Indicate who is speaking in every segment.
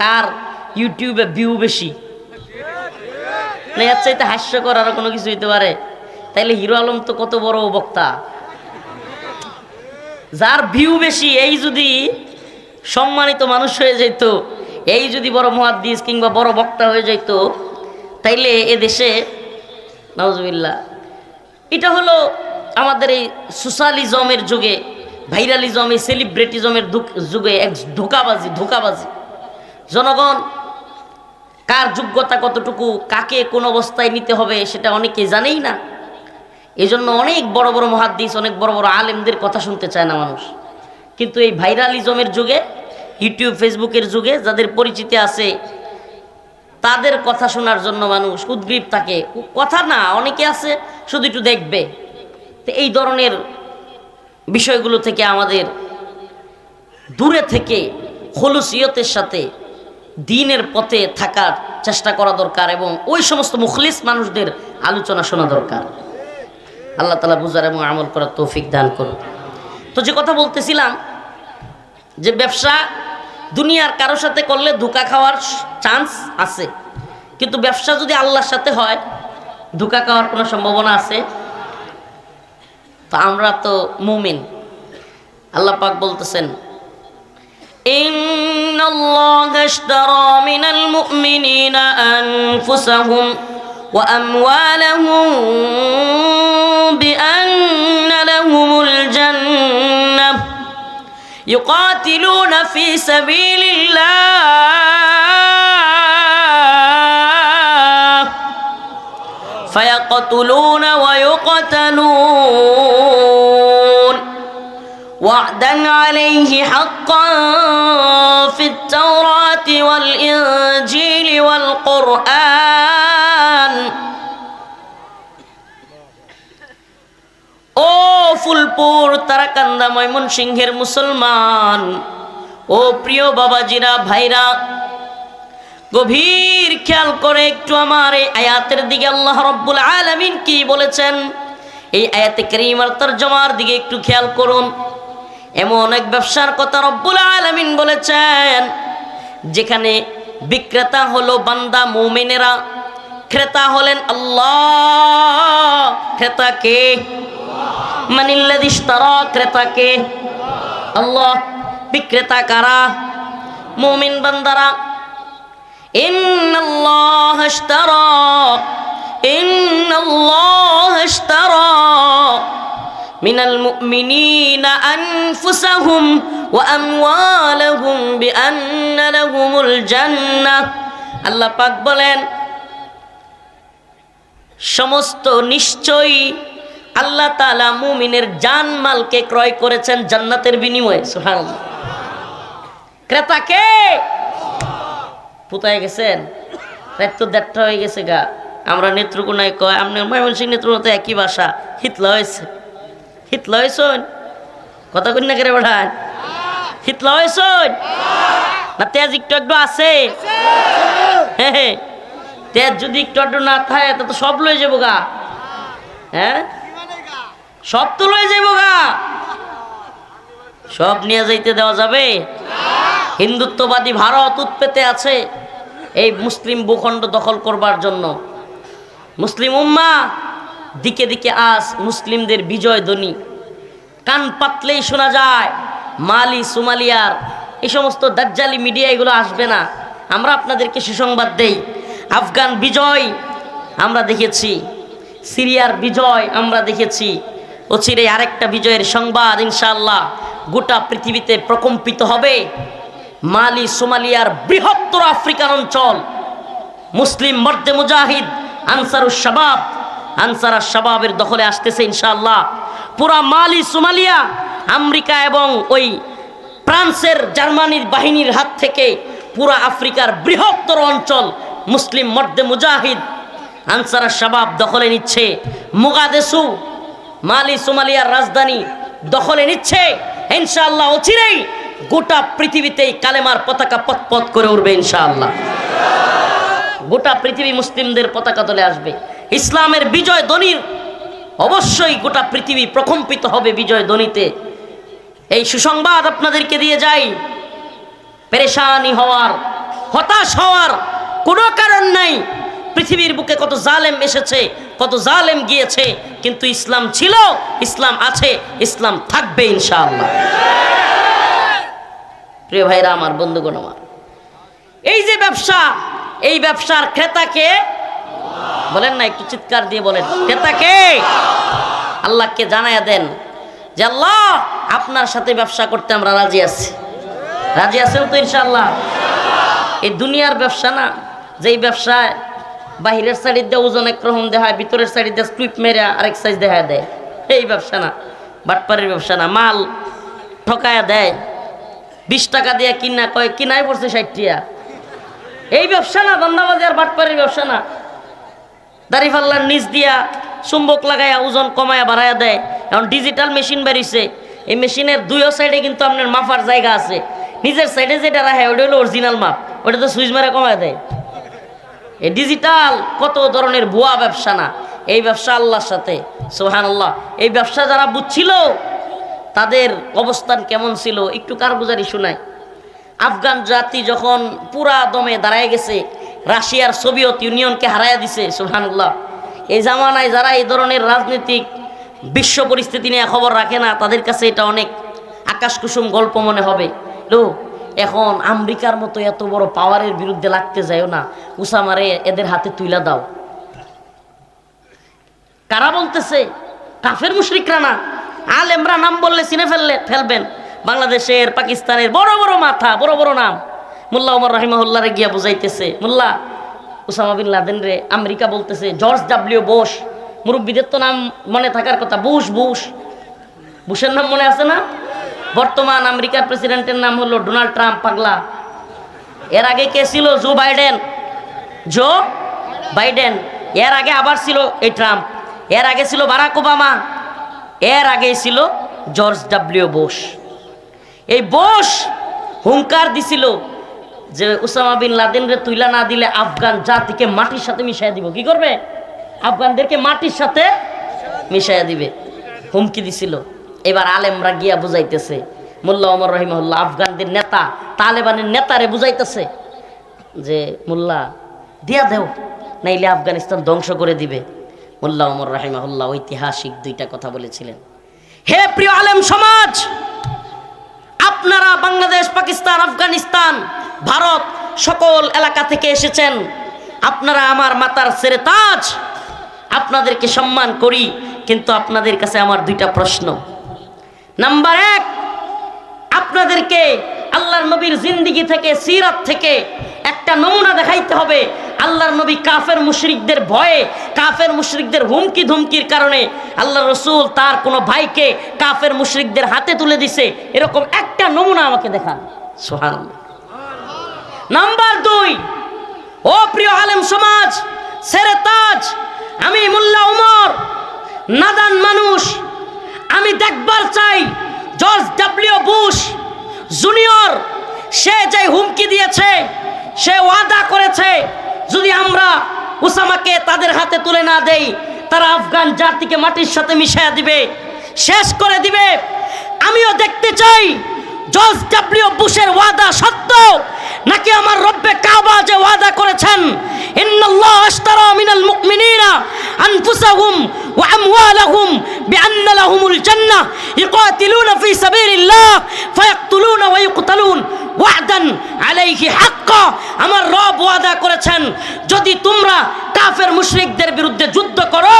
Speaker 1: কার ইউটিউবে ভিউ বেশি, এর চাইতে হাস্যকর আর কোনো কিছু হইতে পারে? তাইলে হিরো আলম তো কত বড় বক্তা, যার ভিউ বেশি এই যদি সম্মানিত মানুষ হয়ে যেত, এই যদি বড় মুহাদ্দিস কিংবা বড় বক্তা হয়ে যেত, তাইলে এ দেশে নাউজুবিল্লাহ। এটা হলো আমাদের এই সোশ্যালিজমের যুগে, ভাইরালিজম, এই সেলিব্রিটিজমের যুগে এক ধোঁকাবাজি। জনগণ কার যোগ্যতা কতটুকু, কাকে কোন অবস্থায় নিতে হবে সেটা অনেকে জানেই না। এই জন্য অনেক বড় বড় মুহাদ্দিস, অনেক বড় বড় আলেমদের কথা শুনতে চায় না মানুষ। কিন্তু এই ভাইরালিজমের যুগে, ইউটিউব ফেসবুকের যুগে যাদের পরিচিতি আছে তাদের কথা শোনার জন্য মানুষ উদ্গ্রীব থাকে। কথা না, অনেকে আছে শুধু একটু দেখবে। তো এই ধরনের বিষয়গুলো থেকে আমাদের দূরে থেকে খুলুসিয়তের সাথে দ্বীনের পথে থাকার চেষ্টা করা দরকার, এবং ওই সমস্ত মুখলিস মানুষদের আলোচনা শোনা দরকার। আল্লাহ তাআলা বুঝার এবং আমল করার তৌফিক দান করুন। তো যে কথা বলতেছিলাম, যে ব্যবসা দুনিয়ার কারোর সাথে করলে ধোঁকা খাওয়ার চান্স আছে, কিন্তু ব্যবসা যদি আল্লাহর সাথে হয় ধোঁকা খাওয়ার কোনো সম্ভাবনা আছে? তো আমরা তো মুমিন। আল্লাহ পাক বলতেছেন, ইন্নাল্লাহা ইশতারা মিনাল মুমিনিনা আনফুসাহুম ওয়া আমওয়ালাহুম বিআন্না লাহুমুল জান্নাহ يقاتلون في سبيل الله فيقتلون ويقتلون وعدا عليه حقا في التوراة والإنجيل والقرآن। ও ফুলপুর, তারাকান্দা, ময়মনসিংহের মুসলমান, ও প্রিয় বাবাজিরা, ভাইরা, গভীর খেয়াল করে একটু আমার এই আয়াতের দিকে আল্লাহ রাব্বুল আলামিন কি বলেছেন, এই আয়াতে কারীমার তরজমার দিকে একটু খেয়াল করুন। এমন এক ব্যবসার কথা রব্বুল আলামিন বলেছেন যেখানে বিক্রেতা হলো বান্দা মুমিনেরা, ক্রেতা হলেন আল্লাহ। ক্রেতা কে? মানিল্লাযী ইশতারা, ক্রেতা কে? আল্লাহ। বিক্রেতা কারা? মুমিন বান্দারা। ইন্নাল্লাহা ইশতারা মিনাল মুমিনিনা আনফুসাহুম ওয়া আমওয়ালাহুম বিআন্না লাহুমুল জান্নাহ। আল্লাহ পাক বলেন, সমস্ত নিশ্চয়ই আল্লাহ তাআলা মুমিনের জানমালকে ক্রয় করেছেন জান্নাতের বিনিময়ে। সুবহানাল্লাহ। ক্রেতা কে? কোথায় গেছেন? রাত তো 1:30 হয়ে গেছে গা। আমরা নেত্রকোনায় কয়, আপনার ময়মনসিংহ নেত্রকোনাতে একই ভাষা। হিতলা হয়েছে, হিতলা হয়েছেন কথা কই না করে বেড়ান। হিতলা হয়েছেন না? তেজ একটু একটু আছে? হ্যাঁ, তেজ যদি একটু একটু না থাকে তা তো সব লয়ে যাবো গা। হ্যাঁ, সব তো লয়ে যাবো গা। সব নিয়ে যাইতে দেওয়া যাবে? হিন্দুত্ববাদী ভারত উৎপেতে আছে এই মুসলিম ভূখণ্ড দখল করবার জন্য। মুসলিম উম্মাহ দিকে দিকে আজ মুসলিমদের বিজয় ধ্বনি কান পাতলেই শোনা যায়। মালি, সোমালিয়ার এই সমস্ত দাজ্জালি মিডিয়া এগুলো আসবে না। আমরা আপনাদেরকে সুসংবাদ দেই, আফগান বিজয় আমরা দেখেছি, সিরিয়ার বিজয় আমরা দেখেছি, অচিরে আরেকটা বিজয়ের সংবাদ ইনশাআল্লাহ গোটা পৃথিবীতে প্রকম্পিত হবে। মালি, সোমালিয়ার বৃহত্তর আফ্রিকান অঞ্চল মুসলিম মর্দে মুজাহিদ আনসারুস শাবাবের দখলে আসতেছে ইনশাআল্লাহ। পুরা মালি, সোমালিয়া আমেরিকা এবং ওই ফ্রান্সের, জার্মানির বাহিনীর হাত থেকে পুরা আফ্রিকার বৃহত্তর অঞ্চল মুসলিম মর্দে মুজাহিদ আনসারুস শাবাব দখলে নিচ্ছে। মোগাদেসু, মালি সোমালিয়ার রাজধানী দখলে নিচ্ছে ইনশাআল্লাহ। অচিরেই গোটা পৃথিবীতেই কালেমার পতাকা পথ করে উঠবে ইনশাআল্লাহ। গোটা পৃথিবী মুসলিমদের পতাকা তলে আসবে। ইসলামের বিজয় ধ্বনির অবশ্যই গোটা পৃথিবী প্রকম্পিত হবে বিজয় ধ্বনিতে। এই সুসংবাদ আপনাদেরকে দিয়ে যাই, পেরেশানি হওয়ার হতাশ হওয়ার কোনো কারণ নাই। পৃথিবীর বুকে কত জালেম এসেছে, কত জালেম গিয়েছে, কিন্তু ইসলাম ছিল, ইসলাম আছে, ইসলাম থাকবে ইনশাআল্লাহ। প্রিয় ভাইরা আমার, বন্ধুগণ আমার, এই যে ব্যবসা, এই ব্যবসার ক্রেতাকে বলেন না, একটু চিৎকার দিয়ে বলেন, ক্রেতাকে আল্লাহকে জানায়া দেন যে আল্লাহ আপনার সাথে ব্যবসা করতে আমরা রাজি আছি। রাজি আছেন তো ইনশাআল্লাহ? এই দুনিয়ার ব্যবসা না, যেই ব্যবসায় বাহিরের সাইড দিয়ে ওজন একরকম দেখা হয়, ভিতরের সাইড দিয়ে স্ট্রিপ মেরে আরেক সাইজ দেখা দেয়, এই ব্যবসা না, বাটপাড়ির ব্যবসা না। মাল ঠকায়া দেয়, 20 টাকা দিয়ে কিনা কয় কিনাই পড়ছে 60 টাকা, এই ব্যবসা না। ধান্দাবাজি আর বাটপাড়ির ব্যবসা না। দাড়িপাল্লার নিচ দিয়া চুম্বক লাগাইয়া ওজন কমায়া বাড়াইয়া দেয়। এখন ডিজিটাল মেশিন বেরিয়েছে, এই মেশিনের দুইও সাইডে কিন্তু আপনার মাপার জায়গা আছে। নিজের সাইডে যেটা রাখে ওটা হলো অরিজিনাল মাপ, ওটা তো সুইচ মারা কমায় দেয়। এই ডিজিটাল কত ধরনের ভুয়া ব্যবসা না, এই ব্যবসা আল্লাহর সাথে, সুবহানাল্লাহ। এই ব্যবসা যারা বুঝছিল তাদের অবস্থান কেমন ছিল একটু কারগুজারি শোনায়। আফগান জাতি যখন পুরা দমে দাঁড়ায় গেছে, রাশিয়ার সোভিয়েত ইউনিয়নকে হারাইয়া দিছে, সুবহানাল্লাহ। এই জামানায় যারা এই ধরনের রাজনৈতিক বিশ্ব পরিস্থিতি নিয়ে খবর রাখে না, তাদের কাছে এটা অনেক আকাশ কুসুম গল্প মনে হবে। লো, এখন আমেরিকার মতো এত বড় পাওয়ারের বিরুদ্ধে লাগতে যায়ও না, উসামারে এদের হাতে তুইলা দাও। কারা বলতেছে? কাফের মুশরিকরা না, আলেমরা নাম বললে চিনে ফেলবেন। বাংলাদেশের, পাকিস্তানের বড় বড় মাথা, বড় বড় নাম। মোল্লা ওমর রাহিমাহুল্লাহ রে গিয়া বুঝাইতেছে, মোল্লা উসামা বিন লাদেন রে আমেরিকা বলতেছে জর্জ ডাব্লিউ বুশ, মুরব্বীদের তো নাম মনে থাকার কথা, বুশের নাম মনে আছে না? বর্তমান আমেরিকার প্রেসিডেন্টের নাম হলো ডোনাল্ড ট্রাম্প, পাগলা। এর আগে কে ছিল? Joe Biden. এর আগে আবার ছিল এই ট্রাম্প। এর আগে ছিল বারাক ওবামা। এর আগে ছিল জর্জ ডাব্লিউ বুশ। এই বুশ হুঙ্কার দিছিল যে উসামা বিন লাদেন রে তুইলা না দিলে আফগান জাতিকে মাটির সাথে মিশাইয়া দিব। কি করবে? আফগানদেরকে মাটির সাথে মিশাইয়া দিবে, হুমকি দিছিল। এবার আলেমরা গিয়া বুঝাইতেছে, মোল্লা ওমর রাহিমাহুল্লাহ আফগানদের নেতা, তালেবানের নেতারে বুঝাইতেছে যে মোল্লা দিয়া দেও, নাইলে আফগানিস্তান ধ্বংস করে দিবে। মোল্লা ওমর রাহিমাহুল্লাহ ঐতিহাসিক 2টা কথা বলেছিলেন। হে প্রিয় আলেম সমাজ, আপনারা বাংলাদেশ, পাকিস্তান, আফগানিস্তান, ভারত সকল এলাকা থেকে এসেছেন, আপনারা আমার মাতার সেরে তাজ, আপনাদেরকে সম্মান করি। কিন্তু আপনাদের কাছে আমার 2টা প্রশ্ন। নাম্বার 1, আপনাদেরকে আল্লাহর নবীর জিন্দিগি থেকে, সিরাত থেকে একটা নমুনা দেখাইতে হবে। আল্লাহর নবী কাফের মুশরিকদের ভয়ে, কাফের মুশরিকদের হুমকি ধমকির কারণে আল্লাহ রসুল তার কোনো ভাইকে কাফের মুশরিকদের হাতে তুলে দিছে, এরকম একটা নমুনা আমাকে দেখান। সুবহানাল্লাহ। নাম্বার 2, ও প্রিয় আলেম সমাজ, সেরে তাজ, আমি মোল্লা ওমর, নাদান মানুষ, আমি দেখবার চাই জর্জ ডাব্লিউ বুশ জুনিয়র সে যে হুমকি দিয়েছে, সে ওয়াদা করেছে যদি আমরা উসামাকে তাদের হাতে তুলে না দেই, তারা আফগান জাতিকে মাটির সাথে মিশিয়ে দিবে, শেষ করে দিবে। আমিও দেখতে চাই জর্জ ডাব্লিউ বুশের ওয়াদা সত্য নাকি আমার রব্বে কাবা যে ওয়াদা করেছেন, ইন্নাল্লাহ আশতারা মিনাল মুমিনিনা আনফুসাহুম ওয়া আমওয়ালাহুম বিআন্না লাহুমুল জান্নাহ ইকাতিলুনা ফি সাবিলিল্লাহ ফায়াকতুলুনা ওয়া ইউকতালুন ওয়াদান আলাইহি হাক্কা। আমার রব ওয়াদা করেছেন যদি তোমরা কাফের মুশরিকদের বিরুদ্ধে যুদ্ধ করো,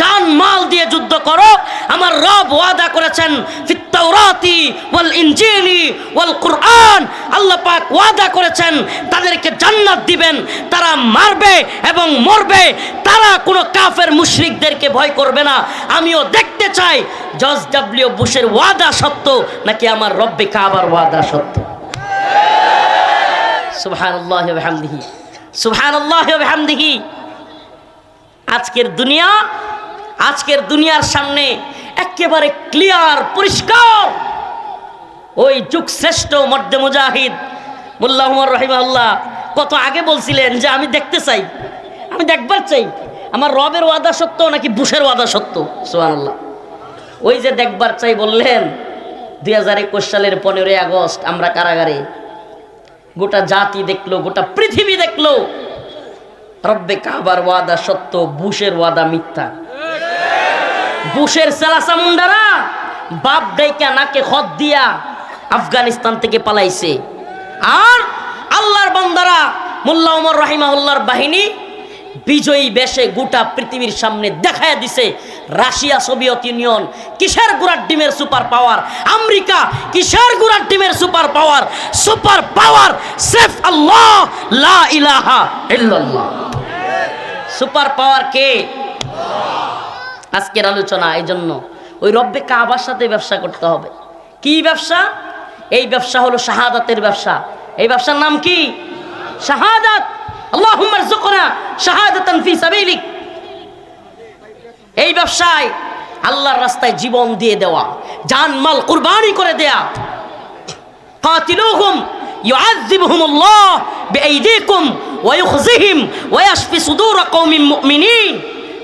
Speaker 1: জান মাল দিয়ে যুদ্ধ করো, আমার রব ওয়াদা করেছেন ফিত তাওরাতি ওয়াল ইনজিলি ওয়াল কুরআন, আল্লাহ পাক ওয়াদা করেছেন তাদেরকে জান্নাত দিবেন, তারা মারবে এবং মরবে, তারা কোনো কাফের মুশরিকদেরকে ভয় করবে না। আমিও দেখতে চাই জর্জ ডাব্লিউ বুশের ওয়াদা সত্য নাকি আমার রব্বে কাবার ওয়াদা সত্য। সুবহানাল্লাহি ওয়া বিহামদিহি, সুবহানাল্লাহি ওয়া বিহামদিহি। আজকের দুনিয়ার সামনে একেবারে ক্লিয়ার, পরিষ্কার ওই যুগ শ্রেষ্ঠ মর্দে মুজাহিদ মোল্লা ওমর রাহিমাহুল্লাহ কত আগে বলছিলেন যে আমি দেখতে চাই, আমি দেখবার চাই আমার রবের ওয়াদা সত্য নাকি বুশের ওয়াদা সত্য। সুবহানাল্লাহ। ওই যে দেখবার চাই বললেন, 2021 সালের 15ই আগস্ট আমরা কারাগারে গোটা জাতি দেখলো, গোটা পৃথিবী দেখলো রব্বে কাবার ওয়াদা সত্য, বুশের ওয়াদা মিথ্যা। বুশের সেলাসা মুন্ডারা বাপ ডাইকা নাকে খত দিয়া আফগানিস্তান থেকে পালাইছে, আর আল্লাহর বান্দারা মোল্লা ওমর রাহিমাহুল্লাহর বাহিনী বিজয়ী বেশে গোটা পৃথিবীর সামনে দেখায় দিছে রাশিয়া, সোভিয়েত ইউনিয়ন কিসের গুড়ার ডিমের সুপার পাওয়ার, আমেরিকা কিসের গুড়ার ডিমের সুপার পাওয়ার, সুপার পাওয়ার সেফ আল্লাহ, লা ইলাহা ইল্লাল্লাহ। সুপার পাওয়ার কে? আজকের আলোচনা এই জন্য ওই রব্বে কাবার সাথে ব্যবসা করতে হবে। কি ব্যবসা? এই ব্যবসা হলো শাহাদাতের ব্যবসা। এই ব্যবসার নাম কি? শাহাদাত। আল্লাহুম্মা রযুকনা শাহাদাতান ফি সাবিলিক। এই ব্যবসায় আল্লাহর রাস্তায় জীবন দিয়ে দেওয়া, জানমাল কুরবানি করে দেয়া। কাতিলুহুম ইউআযিবুহুমুল্লাহ বিআইদিকুম ওয়া ইউখজিহিম ওয়া ইয়াশফি সুদুর কওমিন মুমিনিন।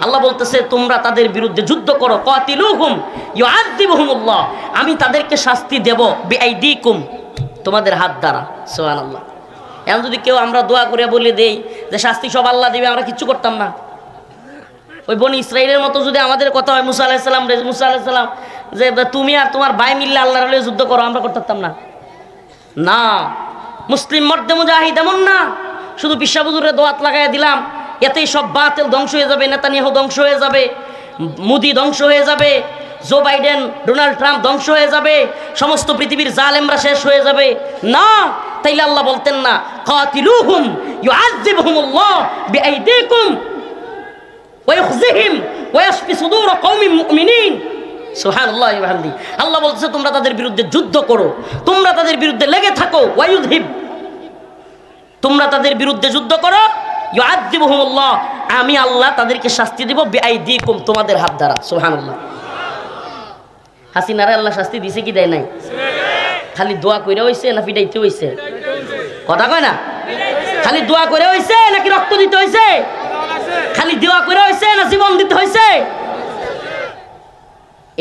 Speaker 1: আল্লাহ বলতেছে তোমরা তাদের বিরুদ্ধে যুদ্ধ করো। কাতিলুহুম ইউআযিবুহুমুল্লাহ, আমি তাদেরকে শাস্তি দেব বিআইদিকুম, তোমাদের হাত দ্বারা। সুবহানাল্লাহ। এখন যদি কেউ আমরা দোয়া করে বলে দেই যে শাস্তি সব আল্লাহ দিবে, আমরা কিচ্ছু করতাম না। ওই বনি ইসরাইলের মতো যদি আমাদের কথা হয়, মুসা আলাইহিস সালাম যে তুমি আর তোমার ভাই মিললে আল্লাহর হলে যুদ্ধ করো, আমরা করতাম না। না, মুসলিম মর্দে মুজাহিদ এমন না শুধু বিশ্বহুজুরের দোয়াত লাগাইয়া দিলাম এতেই সব বাতিল ধ্বংস হয়ে যাবে, নেতানিয়াহু ধ্বংস হয়ে যাবে, মোদি ধ্বংস হয়ে যাবে, জো বাইডেন, ডোনাল্ড ট্রাম্প ধ্বংস হয়ে যাবে, সমস্ত পৃথিবীর জালেমরা শেষ হয়ে যাবে। না, তাইলে আল্লাহ বলতেন না কাতিলুহুম ইউআযিবুহুমুল্লাহ বিআইদিকুম ওয়া ইউখজিহিম ওয়া ইয়াশফি সুদুর কওমিন মুমিনিন। সুবহানাল্লাহি ওয়া বিহামদিহি। আল্লাহ বলতেছে তোমরা তাদের বিরুদ্ধে যুদ্ধ করো, তোমরা তাদের বিরুদ্ধে লেগে থাকো। ওয়া ইউযহিব, তোমরা তাদের বিরুদ্ধে যুদ্ধ করো। ইউআযিবুহুমুল্লাহ, আমি আল্লাহ তাদেরকে শাস্তি দেব বিআইদিকুম, তোমাদের হাত দ্বারা। সুবহানাল্লাহ। হাসিনারে আল্লাহ শাস্তি দিছে কি দেয় নাই? খালি দোয়া কইরা হইছে না পিটাইতে হইছে? কথা কয় না? খালি দোয়া কইরা হইছে নাকি রক্ত দিতে হইছে? খালি দোয়া কইরা হইছে না জীবন দিতে হইছে?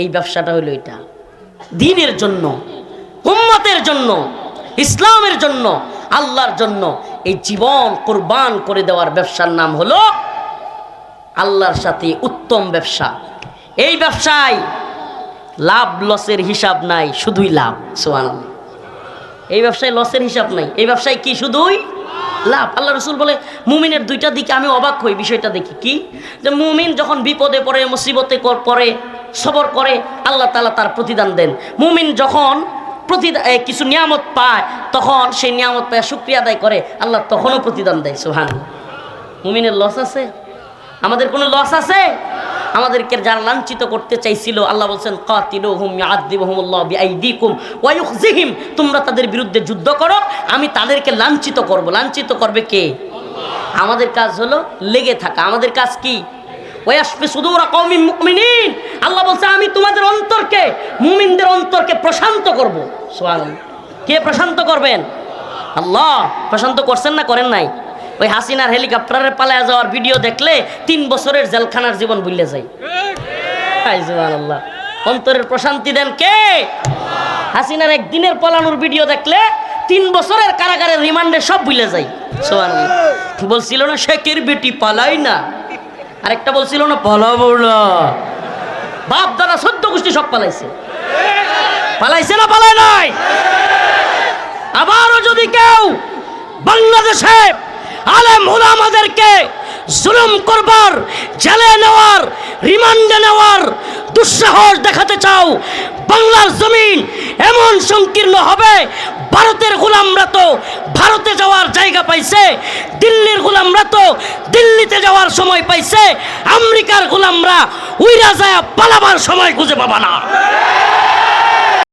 Speaker 1: এই ব্যবসাটা হইল এটা, দ্বীনের জন্য, উম্মতের জন্য, ইসলামের জন্য, আল্লাহর জন্য এই জীবন কুরবান করে দেওয়ার ব্যবসার নাম হলো আল্লাহর সাথে উত্তম ব্যবসা। এই ব্যবসায় লাভ লসের হিসাব নাই, শুধুই লাভ। সুবহানাল্লাহ। এই ব্যবসায় লসের হিসাব নাই, এই ব্যবসায় কি? শুধুই লাভ। আল্লাহ রাসূল বলে মুমিনের দুইটা দিকে আমি অবাক হই, বিষয়টা দেখি কি, যে মুমিন যখন বিপদে পড়ে, মুসিবতে পড়ে, সবর করে, আল্লাহ তাআলা তার প্রতিদান দেন। মুমিন যখন কিছু নিয়ামত পায়, তখন সেই নিয়ামত পায় শুকরিয়া আদায় করে, আল্লাহ তখনও প্রতিদান দেয়। সুবহানাল্লাহ। মুমিনের লস আছে? আমাদের কোনো লস আছে? আমাদেরকে যারা লাঞ্ছিত করতে চাইছিল, আল্লাহ বলছেন কাতিলুহুম ইউআযিবুহুমুল্লাহ বিআইদিকুম ওয়া ইউখজিহিম, তোমরা তাদের বিরুদ্ধে যুদ্ধ করো, আমি তাদেরকে লাঞ্ছিত করব। লাঞ্ছিত করবে কে? আমাদের কাজ হলো লেগে থাকা। আমাদের কাজ কি? ওয়া ইয়াশফি সুদুর কওমিন মুমিনিন। আল্লাহ বলছে আমি তোমাদের অন্তরকে, মুমিনদের অন্তরকে প্রশান্ত করব। সুবহানাল্লাহ। কে প্রশান্ত করবেন? আল্লাহ। প্রশান্ত করছেন না করেন নাই? ওই হাসিনার হেলিকপ্টারের পালায়া যাওয়ার ভিডিও দেখলে 3 বছরের জেলখানার জীবন ভুলে যায়। সুবহানাল্লাহ। অন্তরের প্রশান্তি দেন কে? হাসিনার একদিনের পলানোর ভিডিও দেখলে 3 বছরের কারাগারের রিমান্ডে সব ভুলে যায়। সুবহানাল্লাহ। বলছিল না শেখের বেটি পালাই না, আরেকটা বলছিল না পালাবো না। বাপ দাদা 14 গোষ্ঠী সব পালাইছে। পালাইছে না পালায় নাই? আবারও যদি কেউ বাংলাদেশে আলেম উলামাদেরকে জুলুম করবার, জেলে নেওয়ার, রিমান্ডে নেওয়ার দুঃসাহস দেখাতে চাও, বাংলার জমিন এমন সংকীর্ণ হবে, ভারতের গোলামরা তো ভারতে যাওয়ার জায়গা পাইছে, দিল্লির গোলামরা তো দিল্লিতে যাওয়ার সময় পাইছে, আমেরিকার গোলামরা উইরা যায় পালাবার সময় খুঁজে পাবা না।